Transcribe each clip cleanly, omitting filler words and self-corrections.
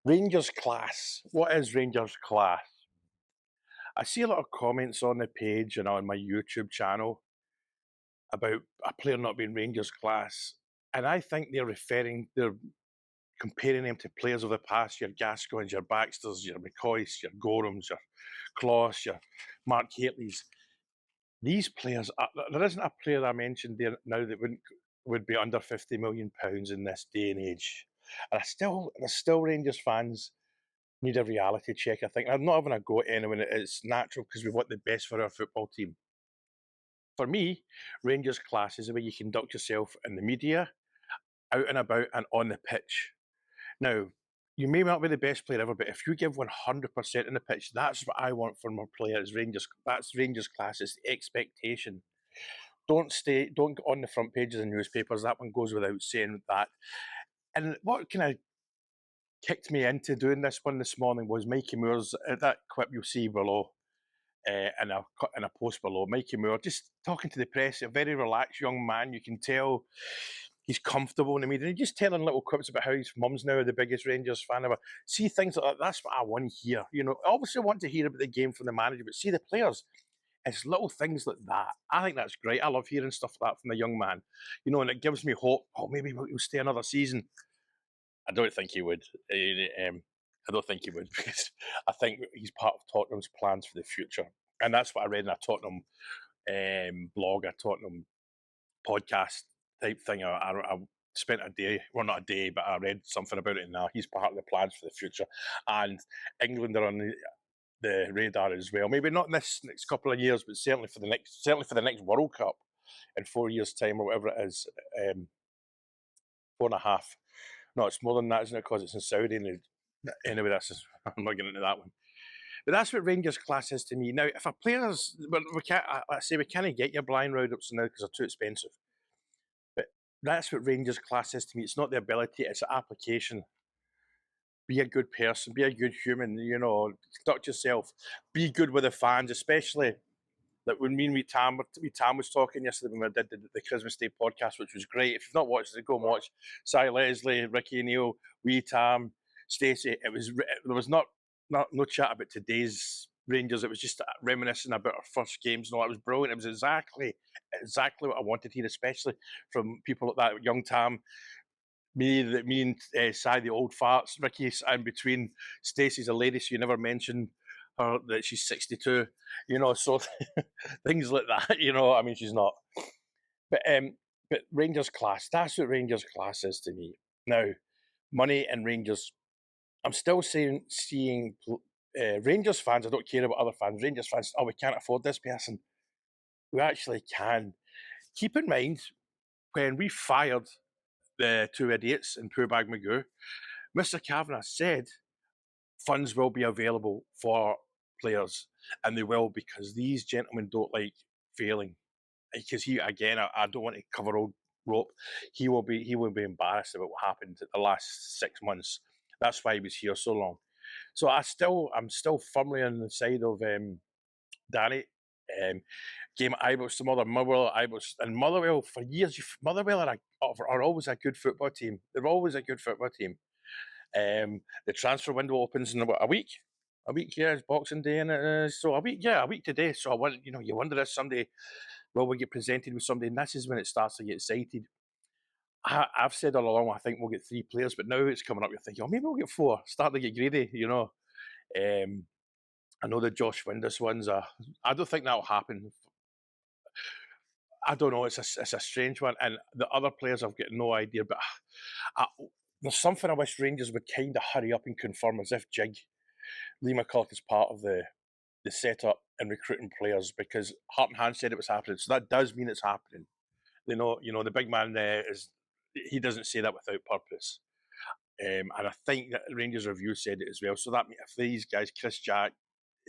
Rangers class. What is Rangers class? I see a lot of comments on the page and on my YouTube channel about a player not being Rangers class, and I think they're comparing them to players of the past, your Gascoignes, your Baxters, your McCoys, your Gorhams, your Kloss, your Mark Hateleys. These players, there isn't a player I mentioned there now that would be under £50 million in this day and age. And there's still Rangers fans need a reality check, I think. I'm not having a go at anyone. It's natural because we want the best for our football team. For me, Rangers class is the way you conduct yourself in the media, out and about, and on the pitch. Now, you may not be the best player ever, but if you give 100% in the pitch, that's what I want from our players. Rangers, that's Rangers class. It's the expectation. Don't get on the front pages of newspapers. That one goes without saying that. And what kind of kicked me into doing this one this morning was Mikey Moore's that clip you'll see below. In a post below, Mikey Moore just talking to the press, a very relaxed young man. You can tell he's comfortable in the media. He's just telling little quips about how his mum's now the biggest Rangers fan ever. See things like that. That's what I want to hear. Obviously I want to hear about the game from the manager, but see the players. It's little things like that. I think that's great. I love hearing stuff like that from the young man. And it gives me hope. Oh, maybe he'll stay another season. I don't think he would. I don't think he would because I think he's part of Tottenham's plans for the future, and that's what I read in a Tottenham blog, a Tottenham podcast type thing. I spent a day, well, not a day, but I read something about it, and now he's part of the plans for the future. And England are on the radar as well. Maybe not in this next couple of years, but certainly for the next World Cup in 4 years' time or whatever it is. 4.5. No, it's more than that, isn't it? Because it's in Saudi. Anyway, I'm not getting into that one. But that's what Rangers class is to me. Now, if a player's, well, we can't get your blind round-ups now because they're too expensive. But that's what Rangers class is to me. It's not the ability, it's the application. Be a good person, be a good human, conduct yourself, be good with the fans, especially like when me and Tam was talking yesterday when we did the Christmas Day podcast, which was great. If you've not watched it, go and watch. Si Leslie, Ricky Neal, Tam, Stacey. There was no chat about today's Rangers. It was just reminiscing about our first games and all. It was brilliant. It was exactly what I wanted here, especially from people like that, young Tam. Me and Si, the old farts. Ricky's in between. Stacey's a lady, so you never mention her that she's 62. So things like that. I mean, she's not. But Rangers class. That's what Rangers class is to me. Now, money and Rangers. I'm still seeing Rangers fans. I don't care about other fans. Rangers fans. Oh, we can't afford this person. We actually can. Keep in mind when we fired the two idiots in Poobag Magoo, Mr. Kavanagh said funds will be available for players, and they will because these gentlemen don't like failing. Because I don't want to cover old rope. He will be embarrassed about what happened the last 6 months. That's why he was here so long. So I'm still firmly on the side of Danny. Game at Ibrox to Motherwell, and Motherwell for years. Motherwell are always a good football team. They're always a good football team. The transfer window opens in about a week. A week, yeah, it's Boxing Day, and so a week today. So you wonder if someday will we get presented with somebody, and this is when it starts to get excited. I've said all along I think we'll get 3 players, but now it's coming up. You're thinking, maybe we'll get 4. Start to get greedy, I know the Josh Windus ones. I don't think that'll happen. I don't know. It's a strange one, and the other players I've got no idea. But there's something I wish Rangers would kind of hurry up and confirm, as if Lee McCulloch is part of the setup and recruiting players, because Hart and Hand said it was happening, so that does mean it's happening. The big man there he doesn't say that without purpose. And I think that Rangers Review said it as well. So that if these guys, Chris Jack,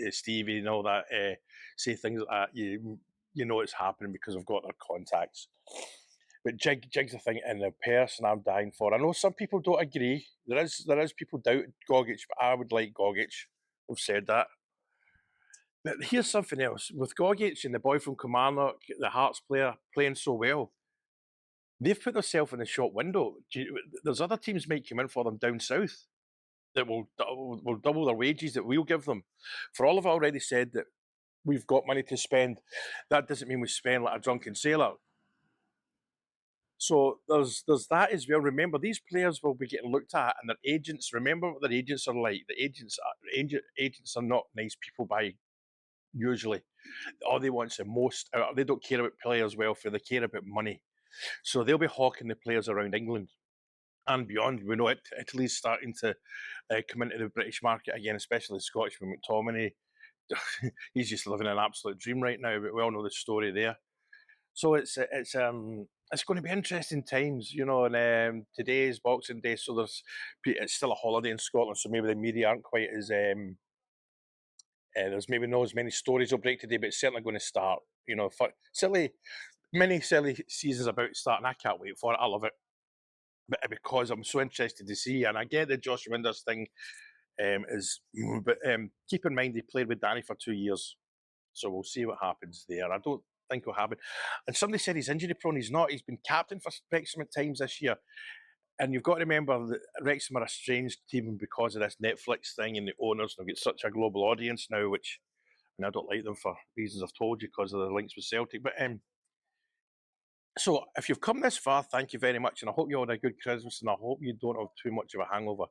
Stevie, and all that, say things like that, you know it's happening because I've got their contacts. But Jig's the thing, and the person I'm dying for. I know some people don't agree. There is people doubt Gogic, but I would like Gogic. I've said that. But here's something else. With Gogic and the boy from Kilmarnock, the Hearts player, playing so well, they've put themselves in the shop window. There's other teams might come in for them down south. that will double their wages that we'll give them. For all of already said that we've got money to spend, that doesn't mean we spend like a drunken sailor. So there's that as well. Remember, these players will be getting looked at, and their agents. Remember what their agents are like. The agents are not nice people by usually. All they want is the most. They don't care about players' welfare. They care about money. So they'll be hawking the players around England and beyond. We know Italy's starting to come into the British market again, especially the Scotsman McTominay. He's just living an absolute dream right now. But we all know the story there. So it's going to be interesting times, you know. And today's Boxing Day, so it's still a holiday in Scotland, so maybe the media aren't quite as there's maybe not as many stories will break today, but it's certainly going to start. You know, many silly seasons about to start, and I can't wait for it. I love it, but because I'm so interested to see, and I get the Josh Winders thing but keep in mind he played with Danny for 2 years. So we'll see what happens there. I don't think it'll happen. And somebody said he's injury prone. He's not. He's been captain for Wrexham at times this year. And you've got to remember that Wrexham are a strange team because of this Netflix thing and the owners. They've got such a global audience now, which I don't like them for reasons I've told you because of the links with Celtic. But so if you've come this far, thank you very much. And I hope you all had a good Christmas and I hope you don't have too much of a hangover.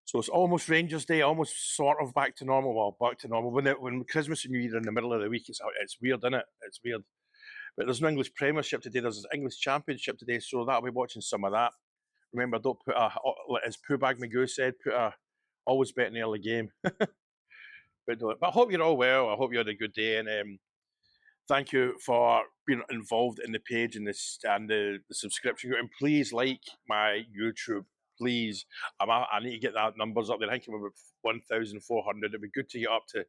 So it's almost Rangers Day, almost sort of back to normal. Well, back to normal. When Christmas and New Year are in the middle of the week, it's weird, isn't it? It's weird. But there's no English Premiership today. There's an English Championship today, so that'll be watching some of that. Remember, don't put as Poobag Magoo said, always bet an early game. But I hope you're all well. I hope you had a good day, and thank you for being involved in the page and the subscription. And please like my YouTube. Please, I need to get that numbers up there. I think I'm about 1,400. It'd be good to get up to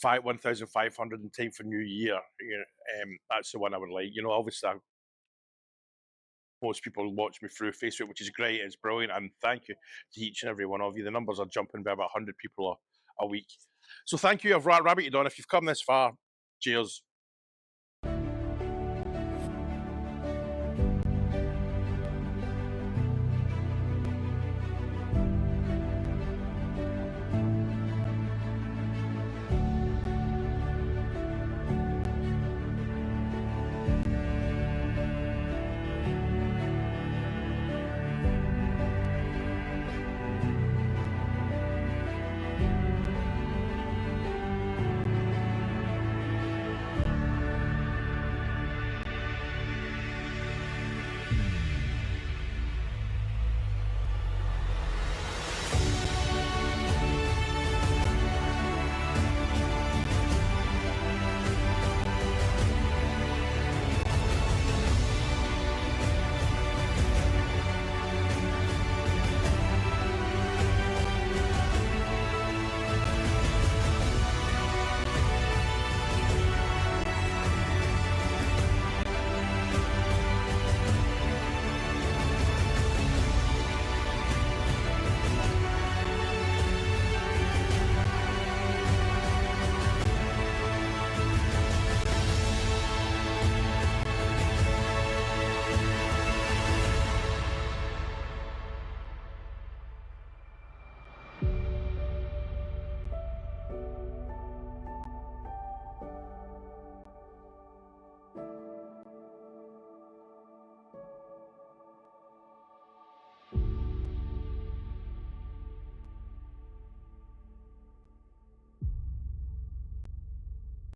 1,500 in time for New Year. You know, that's the one I would like. You know, obviously, most people watch me through Facebook, which is great. It's brilliant, and thank you to each and every one of you. The numbers are jumping by about 100 people a week. So thank you. I've rabbited on. If you've come this far, cheers.